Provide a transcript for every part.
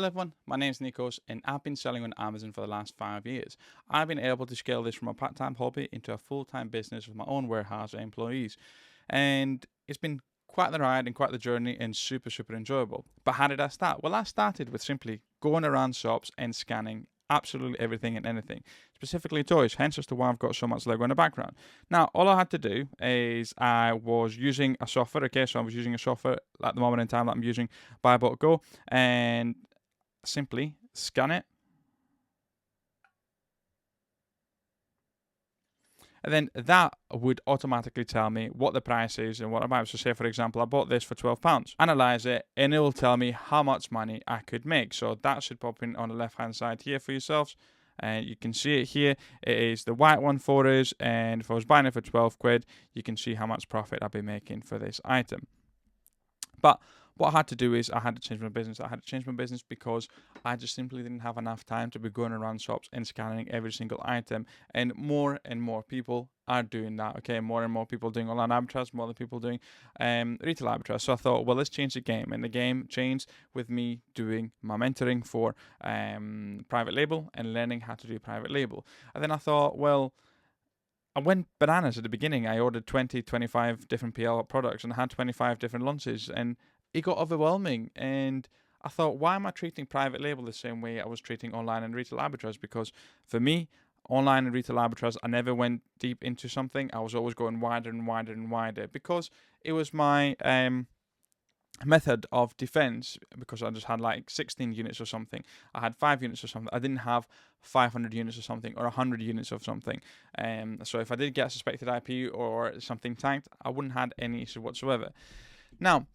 Hello everyone, my name is Nikos and I've been selling on Amazon for the last 5 years. I've been able to scale this from a part-time hobby into a full-time business with my own warehouse and employees. And it's been quite the ride and quite the journey and super enjoyable. But how did I start? Well, I started with simply going around shops and scanning absolutely everything and anything, specifically toys, hence as to why I've got so much Lego in the background. Now, all I had to do is I was using a software, okay, so I was using a software at the moment in time that I'm using Buybot Go, and simply scan it, and then that would automatically tell me what the price is and what I'm about. So say for example I bought this for £12, analyze it, and it will tell me how much money I could make. So that should pop in on the left hand side here for yourselves, and you can see it here. It is the white one for us, and if I was buying it for 12 quid, you can see how much profit I'd be making for this item. But what I had to do is I had to change my business. I had to change my business because I just simply didn't have enough time to be going around shops and scanning every single item. And more people are doing that. Okay, more and more people doing online arbitrage, more than people doing retail arbitrage. So I thought, well, let's change the game. And the game changed with me doing my mentoring for private label and learning how to do private label. And then I thought, well, I went bananas at the beginning. I ordered 20, 25 different PL products and I had 25 different launches, and it got overwhelming. And I thought, why am I treating private label the same way I was treating online and retail arbitrage? Because for me, online and retail arbitrage, I never went deep into something. I was always going wider and wider and wider because it was my method of defense, because I just had like 16 units or something. I had 5 units or something. I didn't have 500 units or something or 100 units of something. So if I did get a suspected IP or something tagged, I wouldn't have any issue whatsoever. Now,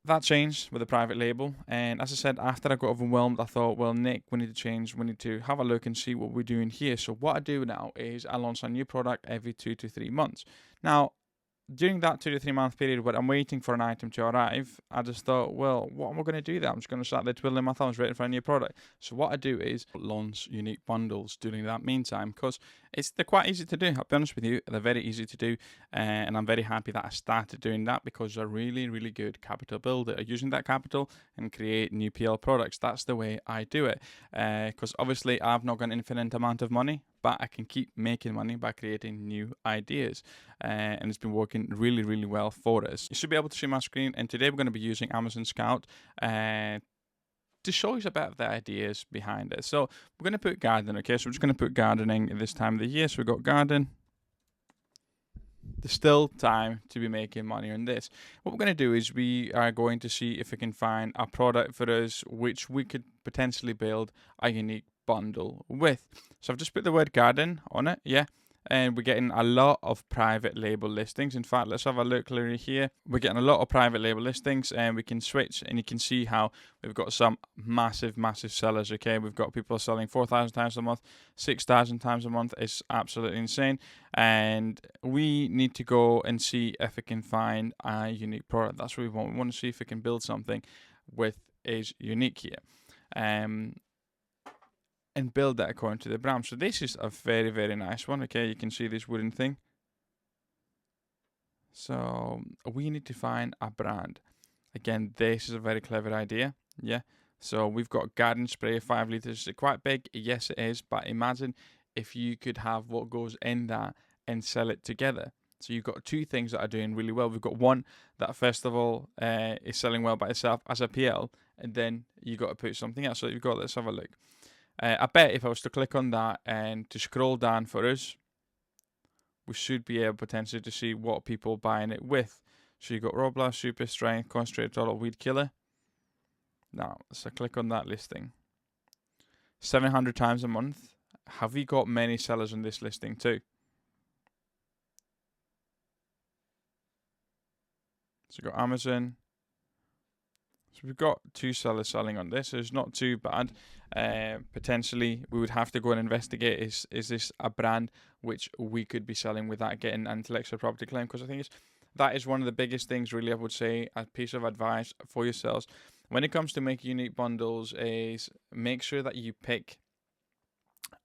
that changed with the private label, and as I said, after I got overwhelmed, I thought, well, Nick, we need to change. We need to have a look and see what we're doing here. So what I do now is I launch a new product every 2 to 3 months. Now, during that 2 to 3 month period where I'm waiting for an item to arrive, I just thought, well, what am I going to do there? I'm just going to start there twiddling my thumbs waiting for a new product. So what I do is launch unique bundles during that meantime, because they're quite easy to do. I'll be honest with you, they're very easy to do, and I'm very happy that I started doing that because they're really good capital builder. Using that capital and create new PL products. That's the way I do it, because obviously I've not got an infinite amount of money, but I can keep making money by creating new ideas, and it's been working really well for us. You should be able to see my screen, and today we're going to be using Amazon Scout to show you about the ideas behind it. So we're going to put garden, okay? So we're just going to put gardening at this time of the year. So we've got garden. There's still time to be making money on this. What we're going to do is we are going to see if we can find a product for us which we could potentially build a unique bundle with. So I've just put the word garden on it, yeah, and we're getting a lot of private label listings. In fact, let's have a look here. We're getting a lot of private label listings, and we can switch, and you can see how we've got some massive sellers. Okay, we've got people selling 4,000 times a month, 6,000 times a month. It's absolutely insane, and we need to go and see if we can find a unique product. That's what we want. We want to see if we can build something with is unique here. And build that according to the brand. So this is a very nice one. Okay, you can see this wooden thing. So we need to find a brand. Again, this is a very clever idea. Yeah. So we've got garden spray, 5 liters. Is it quite big? Yes, it is. But imagine if you could have what goes in that and sell it together. So you've got two things that are doing really well. We've got one that first of all is selling well by itself as a PL, and then you got to put something else. So you've got, let's have a look. I bet if I was to click on that and to scroll down for us, we should be able potentially to see what people are buying it with. So you've got Robla, Super Strength, Concentrated Total Weed Killer. Now, so click on that listing. 700 times a month. Have we got many sellers on this listing too? So you've got Amazon. So we've got 2 sellers selling on this. So it's not too bad. Potentially, we would have to go and investigate, is this a brand which we could be selling without getting an intellectual property claim? Because I think that is one of the biggest things, really, I would say, a piece of advice for yourselves. When it comes to making unique bundles, is make sure that you pick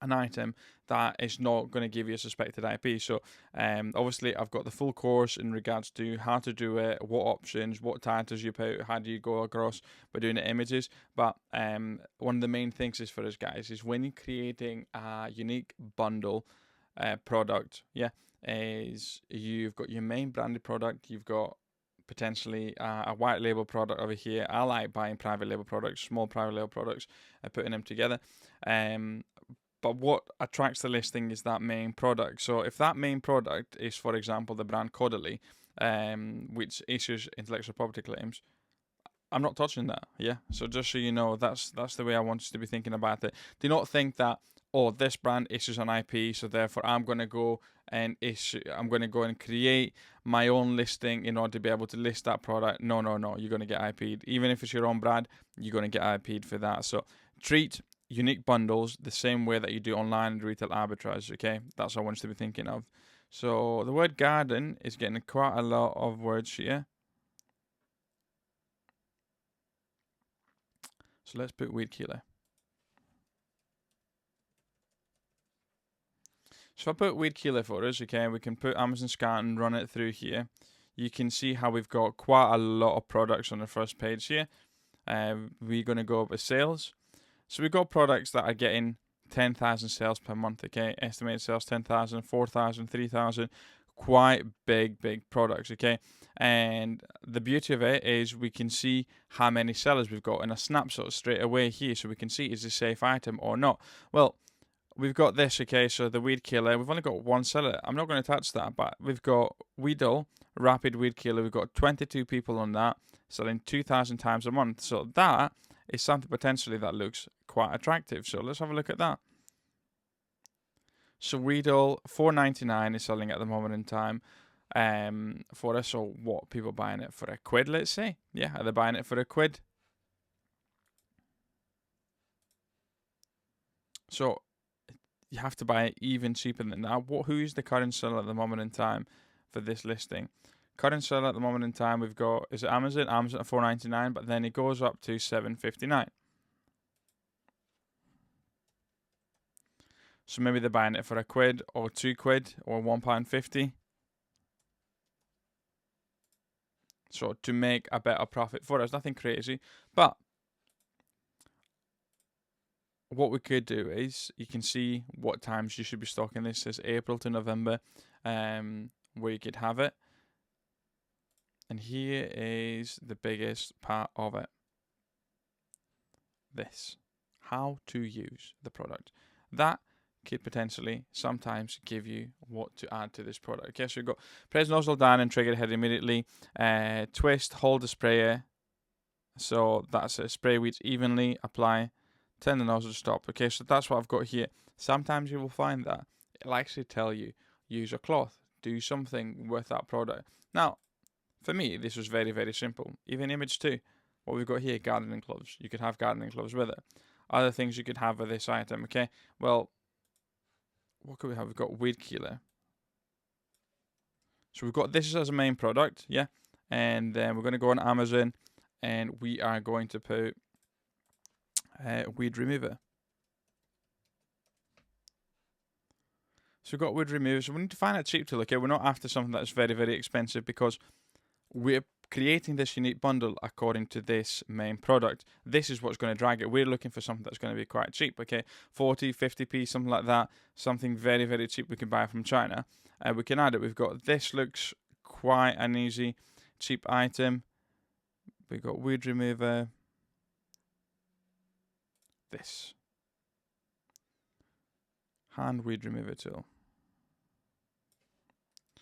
an item that is not going to give you a suspected IP. So obviously I've got the full course in regards to how to do it, what options, what titles you put, how do you go across by doing the images. But one of the main things is for us guys is when you're creating a unique bundle product, is you've got your main branded product, you've got potentially a white label product over here. I like buying private label products, small private label products, and putting them together. But what attracts the listing is that main product. So if that main product is, for example, the brand Caudalie, which issues intellectual property claims, I'm not touching that. Yeah. So just so you know, that's the way I want you to be thinking about it. Do not think that, oh, this brand issues an IP, so therefore I'm going to go and create my own listing in order to be able to list that product. No. You're going to get IP'd. Even if it's your own brand, you're going to get IP'd for that. So treat unique bundles the same way that you do online and retail arbitrage. Okay, that's what I want you to be thinking of. So the word garden is getting quite a lot of words here. So let's put weed killer. So if I put weed killer for us, okay, we can put Amazon scan and run it through here. You can see how we've got quite a lot of products on the first page here. We're going to go over sales. So we've got products that are getting 10,000 sales per month, okay? Estimated sales 10,000, 4,000, 3,000. Quite big products, okay? And the beauty of it is we can see how many sellers we've got in a snapshot straight away here. So we can see is this a safe item or not. Well, we've got this, okay? So the weed killer, we've only got one seller. I'm not going to touch that, but we've got Weedle, rapid weed killer. We've got 22 people on that, selling 2,000 times a month. So that is something potentially that looks quite attractive. So let's have a look at that. So Weedle $4.99 is selling at the moment in time for us. So what, people buying it for £1, let's say? Yeah, are they buying it for £1? So you have to buy it even cheaper than that. Who's the current seller at the moment in time for this listing? Current seller at the moment in time we've got, is it Amazon? Amazon at $4.99, but then it goes up to $7.59. So maybe they're buying it for £1 or £2 or £1.50. So to make a better profit for us, nothing crazy. But what we could do is you can see what times you should be stocking this. It says April to November, where you could have it. And here is the biggest part of it. This, how to use the product. That could potentially sometimes give you what to add to this product. Okay, so you've got press nozzle down and trigger head immediately. Twist, hold the sprayer. So that's a spray weeds evenly, apply, turn the nozzle to stop. Okay, so that's what I've got here. Sometimes you will find that it'll actually tell you, use a cloth, do something with that product. Now, for me, this was very simple. Even image 2, what we've got here, gardening gloves. You could have gardening gloves with it. Other things you could have with this item, okay? Well, what could we have? We've got weed killer. So we've got this as a main product, yeah? And then we're going to go on Amazon and we are going to put weed remover. So we've got weed remover. So we need to find a cheap tool, okay? We're not after something that's very expensive because we're creating this unique bundle according to this main product. This is what's going to drag it. We're looking for something that's going to be quite cheap, okay? 40, 50p, something like that. Something very cheap we can buy from China. We can add it. We've got this, looks quite an easy, cheap item. We've got weed remover. This. Hand weed remover tool.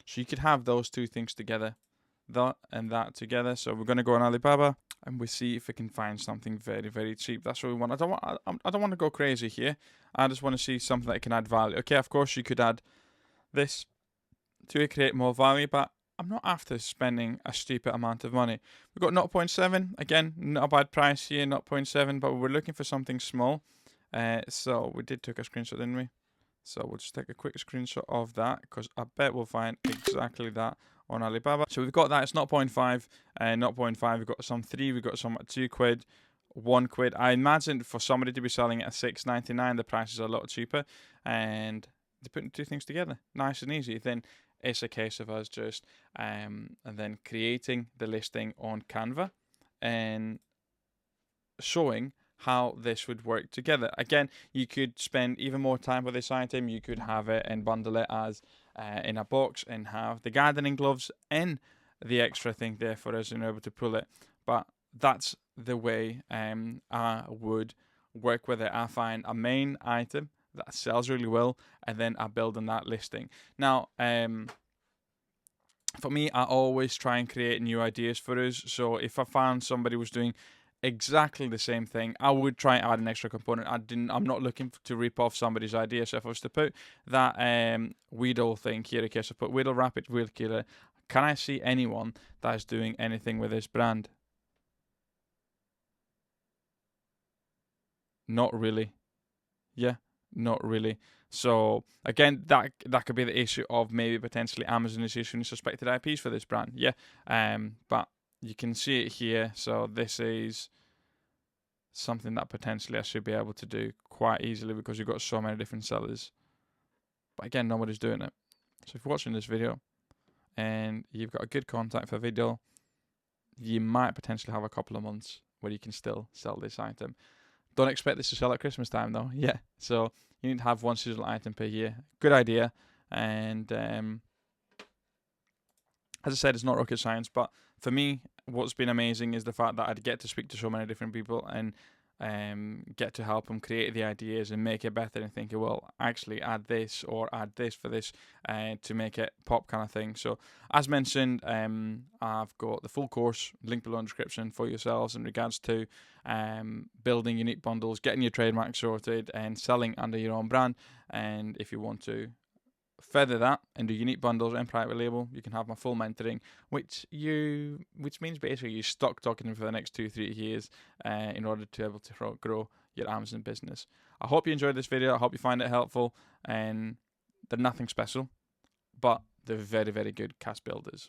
So you could have those two things together. That and that together. So we're going to go on Alibaba and we see if we can find something very cheap. That's what we want. I don't want to go crazy here. I just want to see something that can add value. Okay, of course you could add this to create more value, but I'm not after spending a stupid amount of money. We've got 0.7, again, not a bad price here, 0.7, but we're looking for something small. So we did take a screenshot, didn't we? So we'll just take a quick screenshot of that because I bet we'll find exactly that on Alibaba. So we've got that, it's 0.5, 0.5, we've got some 3, we've got some at £2. £1. I imagine for somebody to be selling it at $6.99, the price is a lot cheaper, and they're putting two things together, nice and easy. Then it's a case of us just and then creating the listing on Canva and showing how this would work together. Again, you could spend even more time with this item. You could have it and bundle it as in a box and have the gardening gloves and the extra thing there for us and able to pull it. But that's the way I would work with it. I find a main item that sells really well, and then I build on that listing. Now, for me, I always try and create new ideas for us. So if I found somebody was doing exactly the same thing, I would try and add an extra component. I'm not looking to rip off somebody's idea. So if I was to put that Weedle thing here, okay, so put Weedle Rapid Weed Killer, can I see anyone that is doing anything with this brand? Not really. Yeah, not really. So again, that could be the issue of maybe potentially Amazon is issuing suspected IPs for this brand. Yeah, but you can see it here. So this is something that potentially I should be able to do quite easily because you've got so many different sellers. But again, nobody's doing it. So if you're watching this video and you've got a good contact for video, you might potentially have a couple of months where you can still sell this item. Don't expect this to sell at Christmas time though. Yeah, so you need to have one seasonal item per year. Good idea. And as I said, it's not rocket science, but for me, what's been amazing is the fact that I'd get to speak to so many different people and get to help them create the ideas and make it better and think, well, actually add this or add this for this to make it pop kind of thing. So as mentioned, I've got the full course, link below in the description for yourselves in regards to building unique bundles, getting your trademark sorted and selling under your own brand. And if you want to further that and do unique bundles and private label, you can have my full mentoring, which means basically you stock talking for the next 2-3 years in order to be able to grow your Amazon business. I hope you enjoyed this video. I hope you find it helpful, and they're nothing special, but they're very, very good cash builders.